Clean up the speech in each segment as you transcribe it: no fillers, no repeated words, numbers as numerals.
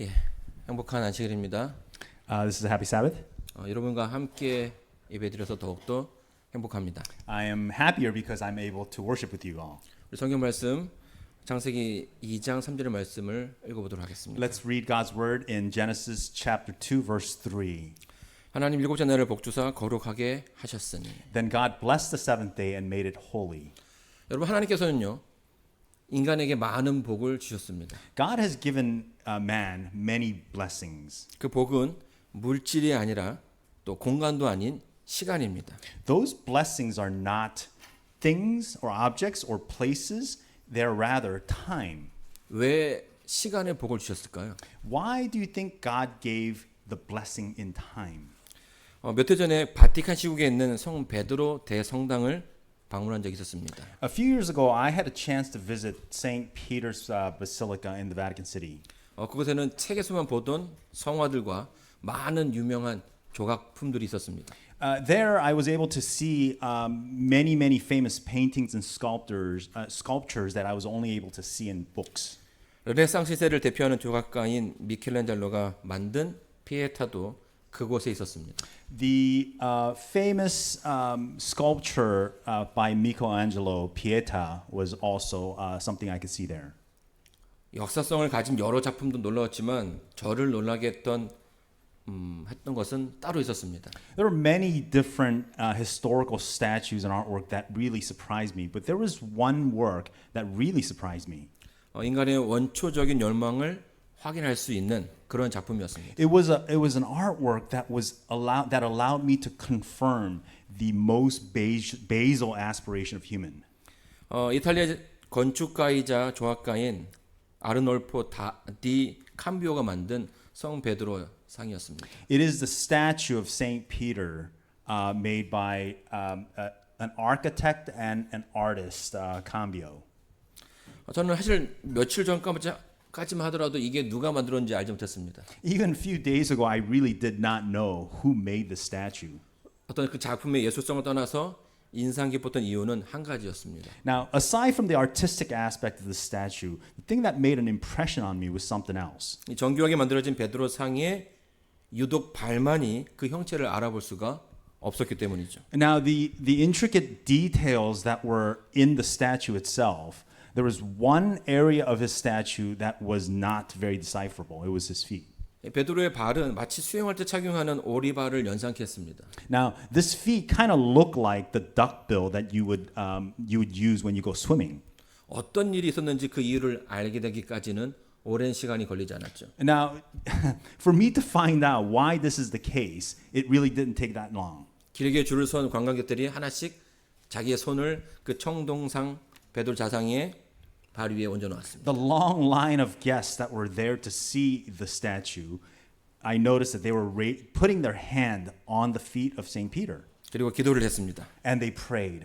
예, 행복한 안식일입니다. This is a happy Sabbath. 여러분과 함께 예배드려서 더욱더 행복합니다. I am happier because I'm able to worship with you all. 우리 성경 말씀 창세기 2장 3절의 말씀을 읽어보도록 하겠습니다. Let's read God's word in Genesis chapter 2 verse 3. 하나님 일곱째 날을 복주사 거룩하게 하셨으니. Then God blessed the seventh day and made it holy. 여러분 하나님께서는요 인간에게 많은 복을 주셨습니다. God has given man many blessings. 그 복은 물질이 아니라 또 공간도 아닌 시간입니다. Those blessings are not things or objects or places. They're rather time. 왜 시간에 복을 주셨을까요? Why do you think God gave the blessing in time? 몇 해 전에 바티칸 시국에 있는 성 베드로 대성당을 방문한 적이 있었습니다. A few years ago, I had a chance to visit St. Peter's Basilica in the Vatican City. 그곳에는 책에서만 보던 성화들과 많은 유명한 조각품들이 있었습니다. There, I was able to see many famous paintings and sculptures that I was only able to see in books. 르네상스 시대를 대표하는 조각가인 미켈란젤로가 만든 피에타도 그곳에 있었습니다. The famous sculpture by Michelangelo, Pieta, was also something I could see there. 역사성을 가진 여러 작품도 놀라웠지만 저를 놀라게 했던 것은 따로 있었습니다. There were many different historical statues and artwork that really surprised me, but there was one work that really surprised me. 인간의 원초적인 열망을 확인할 수 있는 그런 작품이었습니다. It was an artwork that allowed me to confirm the most basal aspiration of human. 이탈리아 건축가이자 조각가인 아르놀포 디 캄비오가 만든 성 베드로 상이었습니다. It is the statue of Saint Peter made by an architect and an artist, Cambio. 저는 사실 며칠 전까지만 하더라도 이게 누가 만들었는지 알지 못했습니다. Even a few days ago, I really did not know who made the statue. 어떤 그 작품의 예술성을 떠나서 인상 깊었던 이유는 한 가지였습니다. Now, aside from the artistic aspect of the statue, the thing that made an impression on me was something else. 이 정교하게 만들어진 베드로 상에 유독 발만이 그 형체를 알아볼 수가 없었기 때문이죠. Now, the intricate details that were in the statue itself, there was one area of his statue that was not very decipherable. It was his feet. 베드로의 발은 마치 수영할 때 착용하는 오리발을 연상케 했습니다. Now, this feet kind of look like the duckbill that you would use when you go swimming. 어떤 일이 있었는지 그 이유를 알게 되기까지는 오랜 시간이 걸리지 않았죠. Now, for me to find out why this is the case, it really didn't take that long. 길게 줄을 선 관광객들이 하나씩 자기의 손을 그 청동상 베드로 자상의 발 위에 얹어놓았습니다. The long line of guests that were there to see the statue, I noticed that they were putting their hand on the feet of St. Peter. 그리고 기도를 했습니다. And they prayed.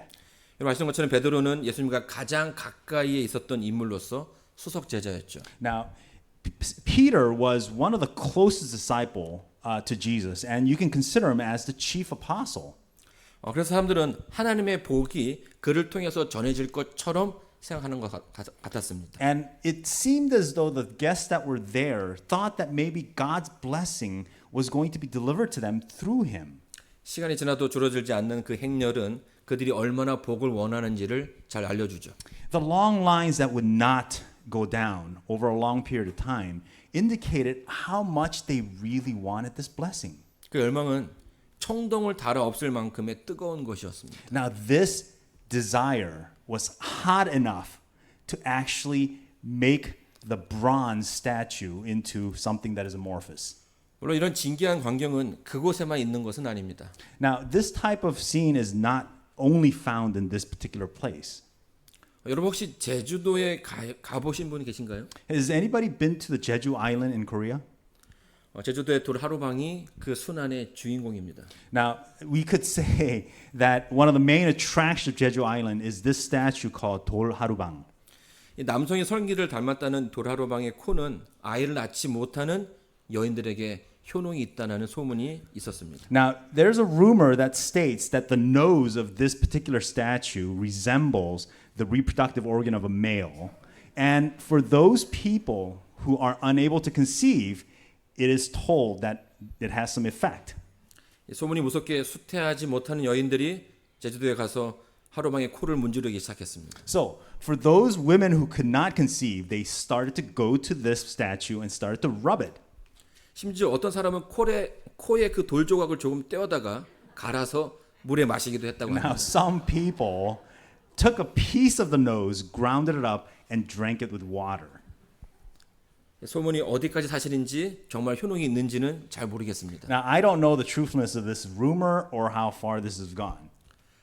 여러분 아시는 것처럼 베드로는 예수님과 가장 가까이에 있었던 인물로서 수석 제자였죠. Now, Peter was one of the closest disciples to Jesus, and you can consider him as the chief apostle. 그래서 사람들은 하나님의 복이 그를 통해서 전해질 것처럼 생각하는 것 같았습니다. And it seemed as though the guests that were there thought that maybe God's blessing was going to be delivered to them through him. 시간이 지나도 줄어들지 않는 그 행렬은 그들이 얼마나 복을 원하는지를 잘 알려주죠. The long lines that would not go down over a long period of time indicated how much they really wanted this blessing. 그 열망은 청동을 달아 없앨 만큼의 뜨거운 것이었습니다. Now this desire was hot enough to actually make the bronze statue into something that is amorphous. 물론 이런 진기한 광경은 그곳에만 있는 것은 아닙니다. Now this type of scene is not only found in this particular place. 여러분 혹시 제주도에 가보신 분이 계신가요? Has anybody been to the Jeju Island in Korea? 제주도의 돌하루방이 그 순환의 주인공입니다. Now, we could say that one of the main attractions of Jeju Island is this statue called 돌하루방. 이 남성의 설기를 닮았다는 돌하루방의 코는 아이를 낳지 못하는 여인들에게 효능이 있다는 소문이 있었습니다. Now, there's a rumor that states that the nose of this particular statue resembles the reproductive organ of a male, and for those people who are unable to conceive, it is told that it has some effect. 소문이 무섭게 수태하지 못하는 여인들이 제주도에 가서 하루방에 코를 문지르기 시작했습니다. So, for those women who could not conceive, they started to go to this statue and started to rub it. 심지어 어떤 사람은 코에 그 돌 조각을 조금 떼어다가 갈아서 물에 마시기도 했다고 Now, 합니다. some people took a piece of the nose, grounded it up, and drank it with water. 소문이 어디까지 사실인지 정말 효능이 있는지는 잘 모르겠습니다. Now, I don't know the truthfulness of this rumor or how far this has gone.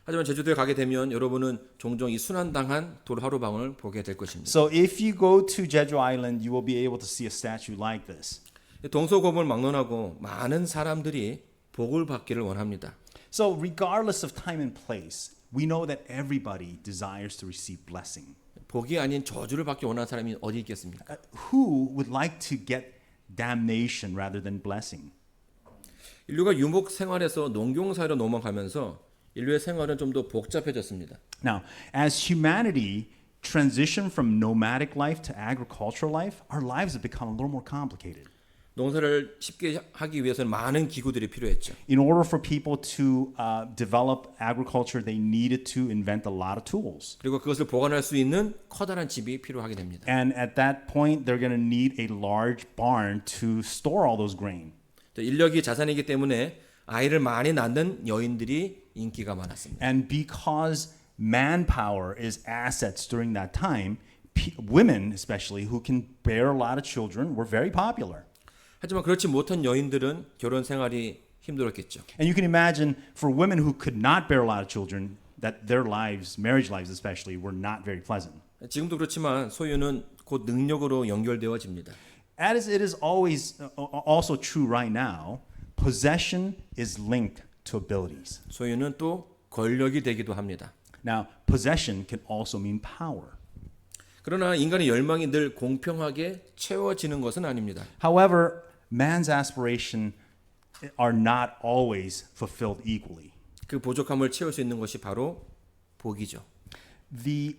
하지만 제주도에 가게 되면 여러분은 종종 이 순환당한 돌 하루방을 보게 될 것입니다. So, if you go to Jeju Island, you will be able to see a statue like this. 동서고금을 막론하고 많은 사람들이 복을 받기를 원합니다. So, regardless of time and place, we know that everybody desires to receive blessing. 복이 아닌 저주를 받기 원하는 사람이 어디 있겠습니까? Who would like to get damnation rather than blessing? 인류가 유목 생활에서 농경 사회로 넘어가면서 인류의 생활은 좀 더 복잡해졌습니다. Now, as humanity transitioned from nomadic life to agricultural life, our lives have become a little more complicated. 농사를 쉽게 하기 위해서는 많은 기구들이 필요했죠. In order for people to develop agriculture, they needed to invent a lot of tools. 그리고 그것을 보관할 수 있는 커다란 집이 필요하게 됩니다. And at that point, they're going to need a large barn to store all those grain. 인력이 자산이기 때문에 아이를 많이 낳는 여인들이 인기가 많았습니다. And because manpower is assets during that time, women especially who can bear a lot of children were very popular. 하지만 그렇지 못한 여인들은 결혼 생활이 힘들었겠죠. And you can imagine for women who could not bear a lot of children, that their lives, marriage lives especially, were not very pleasant. 지금도 그렇지만 소유는 곧 능력으로 연결되어집니다. As it is always also true right now, possession is linked to abilities. 소유는 또 권력이 되기도 합니다. Now, possession can also mean power. 그러나 인간의 열망이 늘 공평하게 채워지는 것은 아닙니다. However, man's aspirations are not always fulfilled equally. 그 부족함을 채울 수 있는 것이 바로 복이죠. The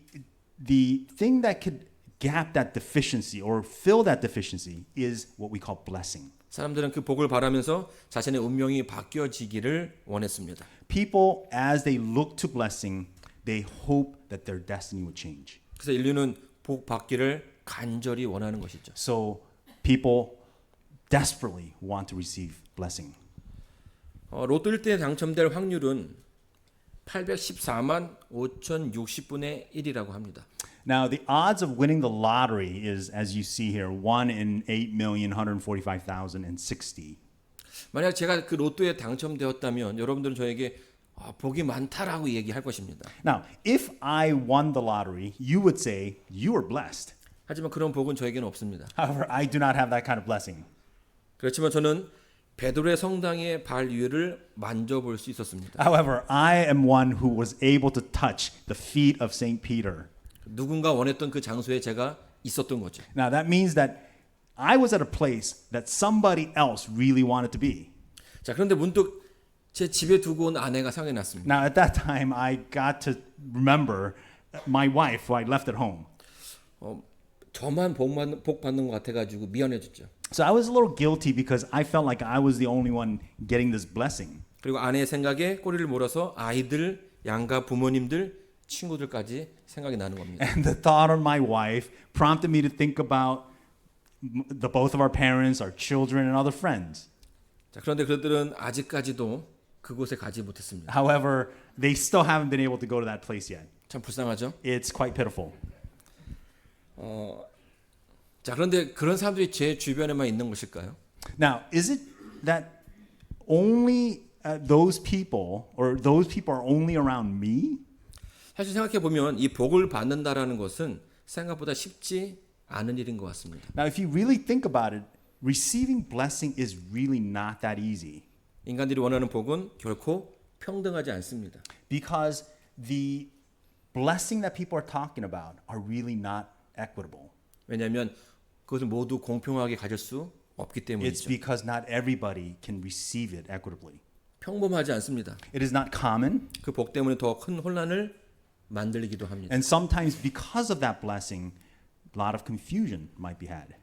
thing that could gap that deficiency or fill that deficiency is what we call blessing. 사람들은 그 복을 바라면서 자신의 운명이 바뀌어지기를 원했습니다. People, as they look to blessing, they hope that their destiny would change. 그래서 인류는 복 받기를 간절히 원하는 것이죠. So people desperately want to receive blessing. 로또 1등에 당첨될 확률은 814만 5,060분의 1이라고 합니다. Now, the odds of winning the lottery is, as you see here, 1 in 8,145,060. 만약 제가 그 로또에 당첨되었다면 여러분들은 저에게 복이 많다라고 얘기할 것입니다. Now, if I won the lottery, you would say you were blessed. 하지만 그런 복은 저에게는 없습니다. However, I do not have that kind of blessing. 그렇지만 저는 베드로의 성당의 발 위를 만져볼 수 있었습니다. However, I am one who was able to touch the feet of Saint Peter. 누군가 원했던 그 장소에 제가 있었던 거죠. Now, that means that I was at a place that somebody else really wanted to be. 자, 그런데 문득 제 집에 두고 온 아내가 생각이 났습니다. Now, at that time, I got to remember my wife who I left at home. 저만 복 받는 것 같아가지고 미안해졌죠. So I was a little guilty because I felt like I was the only one getting this blessing. 그리고 아내의 생각에 꼬리를 물어서 아이들, 양가 부모님들, 친구들까지 생각이 나는 겁니다. And the thought of my wife prompted me to think about both of our parents, our children, and other friends. 자, 그런데 그들은 아직까지도 그곳에 가지 못했습니다. However, they still haven't been able to go to that place yet. 참 불쌍하죠? It's quite pitiful. 자, 그런데 그런 사람들이 제 주변에만 있는 것일까요? Now, is it that only those people are only around me? 사실 생각해 보면 이 복을 받는다라는 것은 생각보다 쉽지 않은 일인 것 같습니다. Now, if you really think about it, receiving blessing is really not that easy. 인간들이 원하는 복은 결코 평등하지 않습니다. Because the blessing that people are talking about are really not equitable. 왜냐하면 그것을 모두 공평하게 가질 수 없기 It's 때문이죠. because not everybody can receive it equitably. 평범하지 않습니다. It is not common, 그 복 때문에 더 큰 혼란을 만들기도 합니다. and sometimes because of that blessing, a lot of confusion might be had.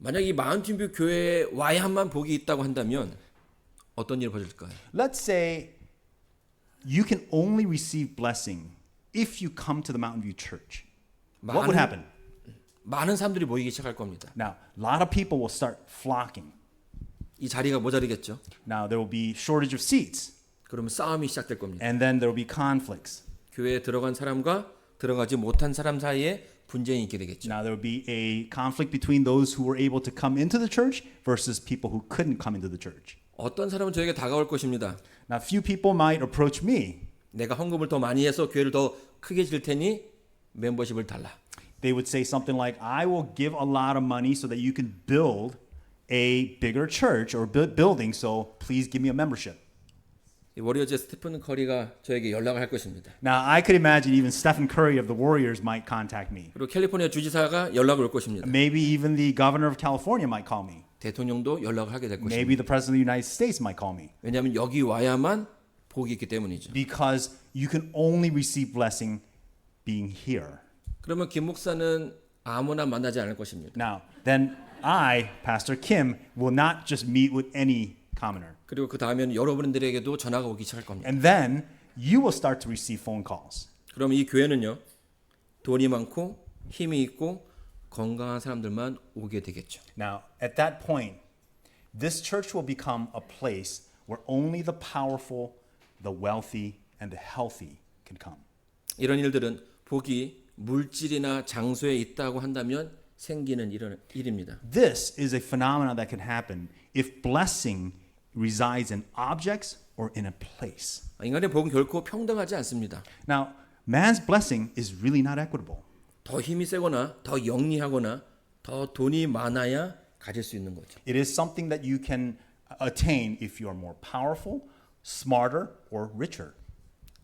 만약 이 마운틴뷰 교회에 와야만 복이 있다고 한다면 어떤 일이 벌어질까요? Let's say you can only receive blessing if you come to the Mountain View Church. What would happen? 많은 사람들이 모이기 시작할 겁니다. Now, a lot of people will start flocking. 이 자리가 모자르겠죠. Now, there will be shortage of seats, 그러면 싸움이 시작될 겁니다. and then there will be conflicts. 교회에 들어간 사람과 들어가지 못한 사람 사이에 분쟁이 있게 되겠죠. Now, there will be a conflict between those who were able to come into the church versus people who couldn't come into the church. 어떤 사람은 저에게 다가올 것입니다. Now, few people might approach me. 내가 헌금을 더 많이 해서 교회를 더 크게 질 테니 멤버십을 달라. They would say something like, I will give a lot of money so that you can build a bigger church or building, so please give me a membership. 워리어즈의 스테픈 커리가 저에게 연락을 할 것입니다. Now, I could imagine even Stephen Curry of the Warriors might contact me. 그리고 캘리포니아 주지사가 연락을 올 것입니다. Maybe even the governor of California might call me. 대통령도 연락을 하게 될 Maybe 것입니다. the president of the United States might call me. 왜냐하면 여기 와야만 복이 있기 때문이죠. Because you can only receive blessing being here. 그러면 김 목사는 아무나 만나지 않을 것입니다. Now, then I, Pastor Kim, will not just meet with any commoner. 그리고 그 다음에는 여러분들에게도 전화가 오기 시작할 겁니다. And then you will start to receive phone calls. 그러면 이 교회는요, 돈이 많고 힘이 있고 건강한 사람들만 오게 되겠죠. Now, at that point, this church will become a place where only the powerful, the wealthy, and the healthy can come. 이런 일들은 복이 물질이나 장소에 있다고 한다면 생기는 일입니다. This is a phenomenon that can happen if blessing resides in objects or in a place. 인간의 복은 결코 평등하지 않습니다. Now, man's blessing is really not equitable. 더 힘이 세거나 더 영리하거나 더 돈이 많아야 가질 수 있는 거죠. It is something that you can attain if you are more powerful, smarter, or richer.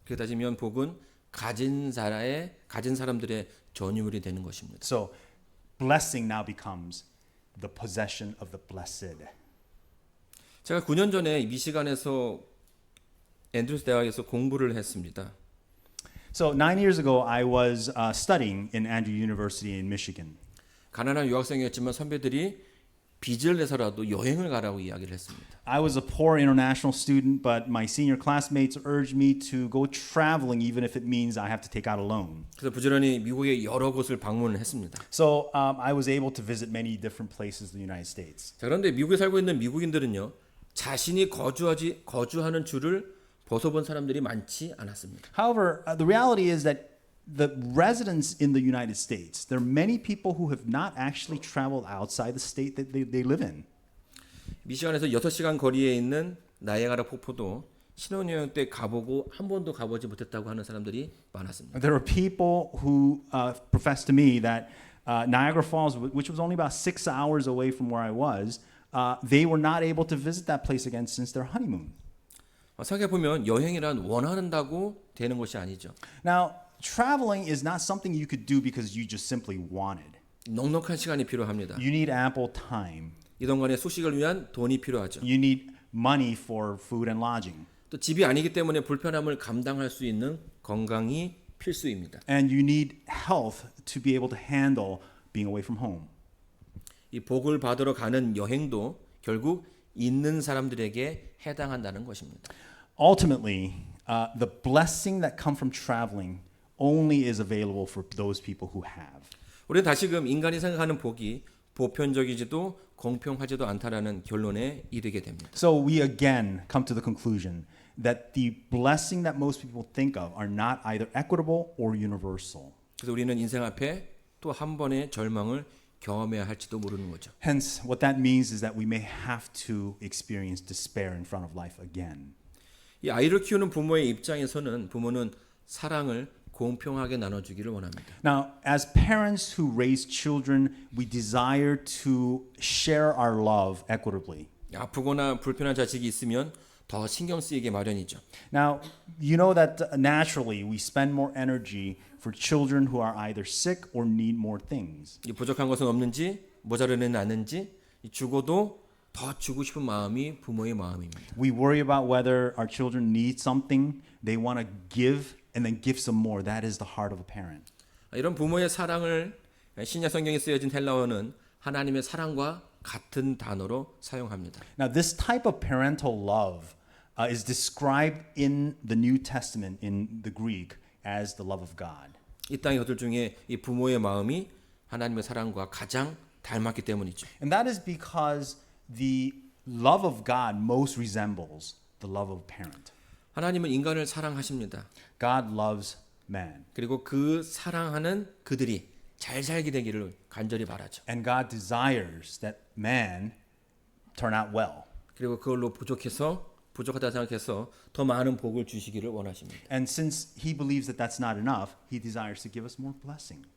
그렇게 따지면 복은 가진 사람들의 전유물이 되는 것입니다. So, blessing now becomes the possession of the blessed. 제가 9년 전에 미시간에서 앤드루스 대학에서 공부를 했습니다. So 9 years ago, I was studying in Andrew University in Michigan. 가난한 유학생이었지만 선배들이 빚을 내서라도 여행을 가라고 이야기를 했습니다. I was a poor international student, but my senior classmates urged me to go traveling even if it means I have to take out a loan. 그래서 부지런히 미국의 여러 곳을 방문을 했습니다. So I was able to visit many different places in the United States. 자, 그런데 미국에 살고 있는 미국인들은요, 자신이 거주하는 주를 벗어본 사람들이 많지 않았습니다. However, the reality is that the residents in the United States, there are many people who have not actually traveled outside the state that they live in. 미시간에서 6시간 거리에 있는 나이아가라 폭포도 신혼여행 때 가보고 한 번도 가보지 못했다고 하는 사람들이 많았습니다. There are people who profess to me that Niagara Falls, which was only about 6 hours away from where I was, they were not able to visit that place again since their honeymoon. 생각해 보면 여행이란 원한다고 되는 것이 아니죠. Now, traveling is not something you could do because you just simply wanted. 넉넉한 시간이 필요합니다. You need ample time. 이동간의 숙식을 위한 돈이 필요하죠. You need money for food and lodging. 또 집이 아니기 때문에 불편함을 감당할 수 있는 건강이 필수입니다. And you need health to be able to handle being away from home. 이 복을 받으러 가는 여행도 결국 있는 사람들에게 해당한다는 것입니다. Ultimately, the blessing that comes from traveling only is available for those people who have. 우리는 다시금 인간이 생각하는 복이 보편적이지도 공평하지도 않다라는 결론에 이르게 됩니다. So we again come to the conclusion that the blessing that most people think of are not either equitable or universal. 그래서 우리는 인생 앞에 또 한 번의 절망을 경험해야 할지도 모르는 거죠. Hence, what that means is that we may have to experience despair in front of life again. 이 아이를 키우는 부모의 입장에서는 부모는 사랑을 공평하게 나눠주기를 원합니다. Now, as parents who raise children, we desire to share our love equitably. 아프거나 불편한 자식이 있으면 더 신경 쓰이게 마련이죠. Now, you know that naturally we spend more energy for children who are either sick or need more things. 이 부족한 것은 없는지 모자르는 않는지 주고도 더 주고 싶은 마음이 부모의 마음입니다. We worry about whether our children need something, they want to give and then give some more. That is the heart of a parent. 이런 부모의 사랑을 신약 성경에 쓰여진 헬라어는 하나님의 사랑과 같은 단어로 사용합니다. Now, this type of parental love is described in the New Testament in the Greek as the love of God. 이 땅의 것들 중에 이 부모의 마음이 하나님의 사랑과 가장 닮았기 때문이죠. And that is because the love of God most resembles the love of a parent. 하나님은 인간을 사랑하십니다. God loves man. 그리고 그 사랑하는 그들이 잘 살게 되기를 간절히 바라죠. And God desires that man turn out well. 그리고 그걸로 부족하다 생각해서 더 많은 복을 주시기를 원하십니다. And since he believes that that's not enough, he desires to give us more blessing.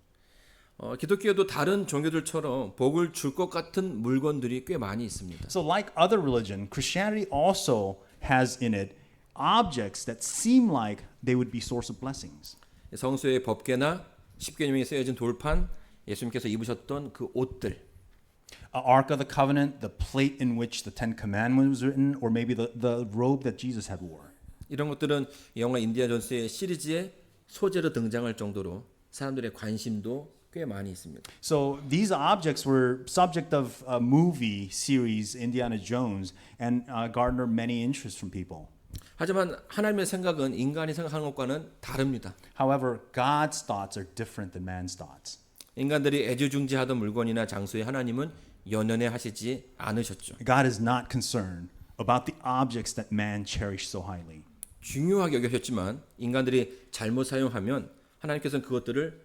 기독교도 다른 종교들처럼 복을 줄 것 같은 물건들이 꽤 많이 있습니다. So like other religion, Christianity also has in it objects that seem like they would be source of blessings. 성수의 법궤나 십계명에 쓰여진 돌판, 예수님께서 입으셨던 그 옷들, Ark of the Covenant, the plate in which the Ten Commandments was written, or maybe the robe that Jesus had wore. 이런 것들은 영화 인디아나 존스의 시리즈의 소재로 등장할 정도로 사람들의 관심도 꽤 많이 있습니다. So these objects were subject of a movie series, Indiana Jones, and garnered many interest from people. 하지만 하나님의 생각은 인간이 생각하는 것과는 다릅니다. However, God's thoughts are different than man's thoughts. 인간들이 애지중지하던 물건이나 장소에 하나님은 연연해 하시지 않으셨죠. God is not concerned about the objects that man cherished so highly. 중요하게 여기셨지만 인간들이 잘못 사용하면 하나님께서는 그것들을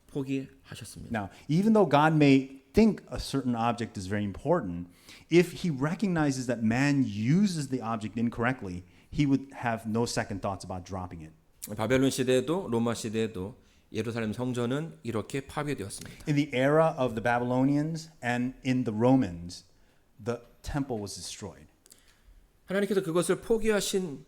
포기하셨습니다. Now, even though God may think a certain object is very important, if he recognizes that man uses the object incorrectly, he would have no second thoughts about dropping it. 바벨론 시대에도 로마 시대에도 예루살렘 성전은 이렇게 파괴되었습니다. In the era of the Babylonians and in the Romans, the temple was destroyed. 하나님께서 그것을 포기하신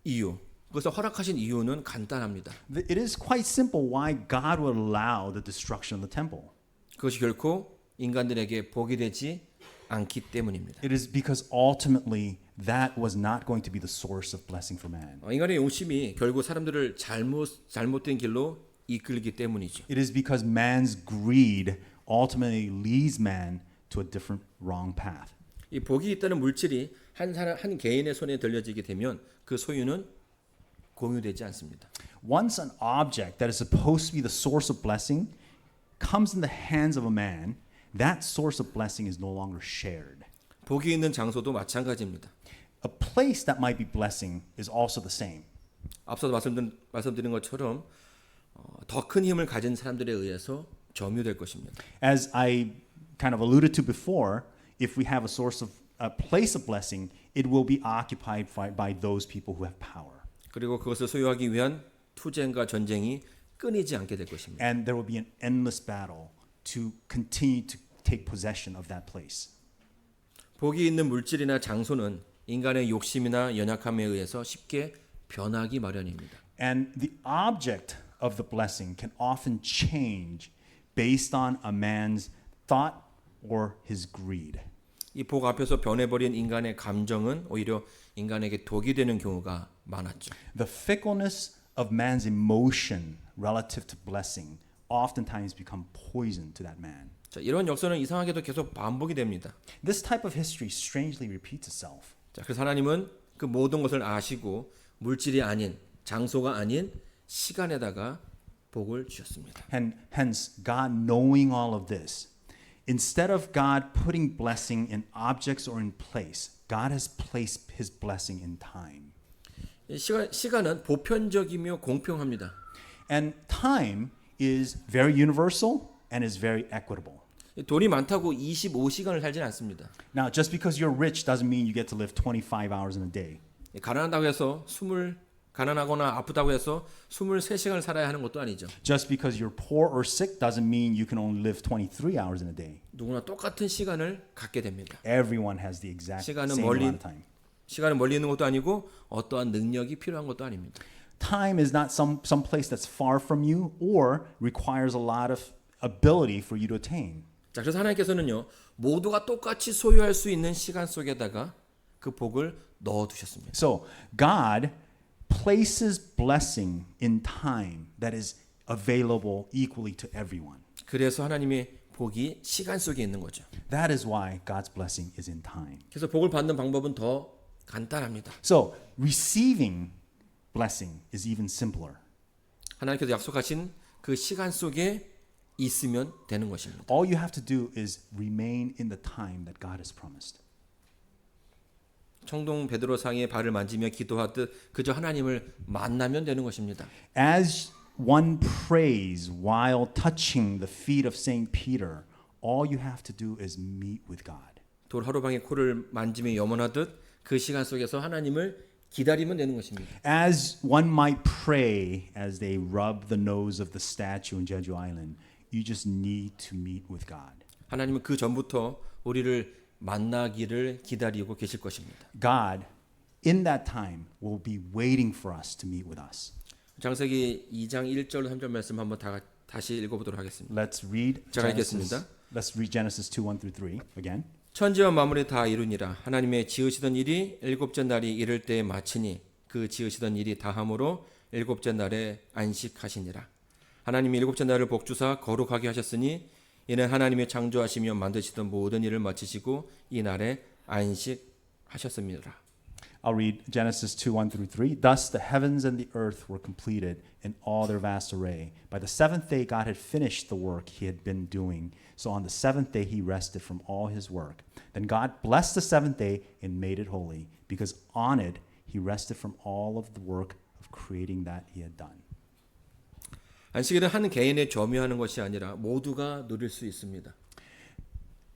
이유, 그것을 허락하신 이유는 간단합니다. It is quite simple why God would allow the destruction of the temple. 그것이 결코 인간들에게 복이 되지 않기 때문입니다. It is because ultimately that was not going to be the source of blessing for man. 인간의 욕심이 결국 사람들을 잘못된 길로 이끌기 때문이죠. It is because man's greed ultimately leads man to a different wrong path. 이 복이 있다는 물질이 한 개인의 손에 들려지게 되면 그 소유는 공유되지 않습니다. Once an object that is supposed to be the source of blessing comes in the hands of a man, that source of blessing is no longer shared. 복이 있는 장소도 마찬가지입니다. A place that might be blessing is also the same. 앞서 말씀드린 것처럼 더 큰 힘을 가진 사람들에 의해서 점유될 것입니다. As I kind of alluded to before, if we have a place of blessing, it will be occupied by those people who have power. 그리고 그것을 소유하기 위한 투쟁과 전쟁이 끊이지 않게 될 것입니다. And there will be an endless battle to continue to take possession of that place. 복이 있는 물질이나 장소는 인간의 욕심이나 연약함에 의해서 쉽게 변하기 마련입니다. And the object of the blessing can often change based on a man's thought or his greed. 이 복 앞에서 변해버린 인간의 감정은 오히려 인간에게 독이 되는 경우가 많았죠. The fickleness of man's emotion relative to blessing oftentimes become poison to that man. 자, 이런 역사는 이상하게도 계속 반복이 됩니다. This type of history strangely repeats itself. 자, 그래서 하나님은 그 모든 것을 아시고 물질이 아닌 장소가 아닌 시간에다가 복을 주셨습니다. And hence, God knowing all of this, instead of God putting blessing in objects or in place, God has placed his blessing in time. 시간은 보편적이며 공평합니다. And time is very universal and is very equitable. 돈이 많다고 25시간을 살지는 않습니다. Now, just because you're rich doesn't mean you get to live 25 hours in a day. 가난하다고 해서 가난하거나 아프다고 해서 23시간을 살아야 하는 것도 아니죠. Just because you're poor or sick doesn't mean you can only live 23 hours in a day. 누구나 똑같은 시간을 갖게 됩니다. Everyone has the exact 시간은 same amount of time. 시간은 멀리 있는 것도 아니고 어떠한 능력이 필요한 것도 아닙니다. Time is not some place that's far from you or requires a lot of ability for you to attain. 자, 그래서 하나님께서는요, 모두가 똑같이 소유할 수 있는 시간 속에다가 그 복을 넣어 두셨습니다. So, God places blessing in time that is available equally to everyone. 그래서 하나님이 복이 시간 속에 있는 거죠. That is why God's blessing is in time. 그래서 복을 받는 방법은 더 간단합니다. So, receiving blessing is even simpler. 하나님께서 약속하신 그 시간 속에 있으면 되는 것입니다. All you have to do is remain in the time that God has promised. 청동 베드로상의 발을 만지며 기도하듯 그저 하나님을 만나면 되는 것입니다. As one prays while touching the feet of Saint Peter, all you have to do is meet with God. 돌 하루방의 코를 만지며 염원하듯 그 시간 속에서 하나님을 기다리면 되는 것입니다. As one might pray as they rub the nose of the statue in Jeju Island, you just need to meet with God. 하나님은 그 전부터 우리를 만나기를 기다리고 계실 것입니다. God, in that time, will be waiting for us to meet with us. 창세기 2장 1절 3절 말씀 한번 다시 읽어보도록 하겠습니다. Let's read 제가 Genesis. 읽겠습니다. Let's read Genesis 2:1-3 again. 천지와 만물이 다 이루니라. 하나님의 지으시던 일이 일곱째 날이 이를 때에 마치니 그 지으시던 일이 다함으로 일곱째 날에 안식하시니라. 하나님이 일곱째 날을 복주사 거룩하게 하셨으니 이는 하나님의 창조하시며 만드시던 모든 일을 마치시고 이 날에 안식하셨습니다. I'll read Genesis 2:1-3. Thus the heavens and the earth were completed in all their vast array. By the seventh day God had finished the work he had been doing. So on the seventh day he rested from all his work. Then God blessed the seventh day and made it holy, because on it he rested from all of the work of creating that he had done. 안식일은 한 개인의 점유하는 것이 아니라 모두가 누릴 수 있습니다.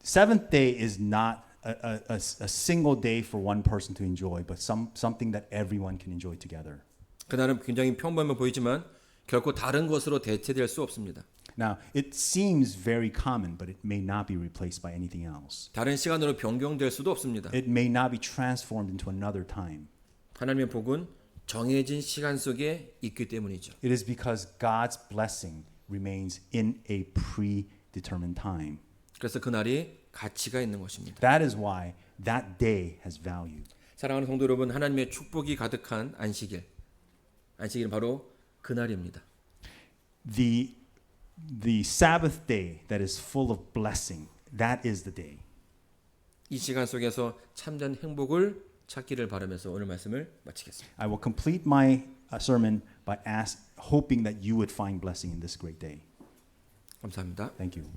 Seventh day is not a single day for one person to enjoy, but something that everyone can enjoy together. 그날은 굉장히 평범해 보이지만 결코 다른 것으로 대체될 수 없습니다. Now, it seems very common, but it may not be replaced by anything else. 다른 시간으로 변경될 수도 없습니다. It may not be transformed into another time. 하나님의 복은 정해진 시간 속에 있기 때문이죠. It is because God's blessing remains in a predetermined time. 그래서 그날이 가치가 있는 것입니다. That is why that day has value. 사랑하는 성도 여러분, 하나님의 축복이 가득한 안식일. 안식일은 바로 그날입니다. The Sabbath day that is full of blessing, that is the day. 이 시간 속에서 참된 행복을 찾기를 바라면서 오늘 말씀을 마치겠습니다. I will complete my sermon by hoping that you would find blessing in this great day. 감사합니다. Thank you.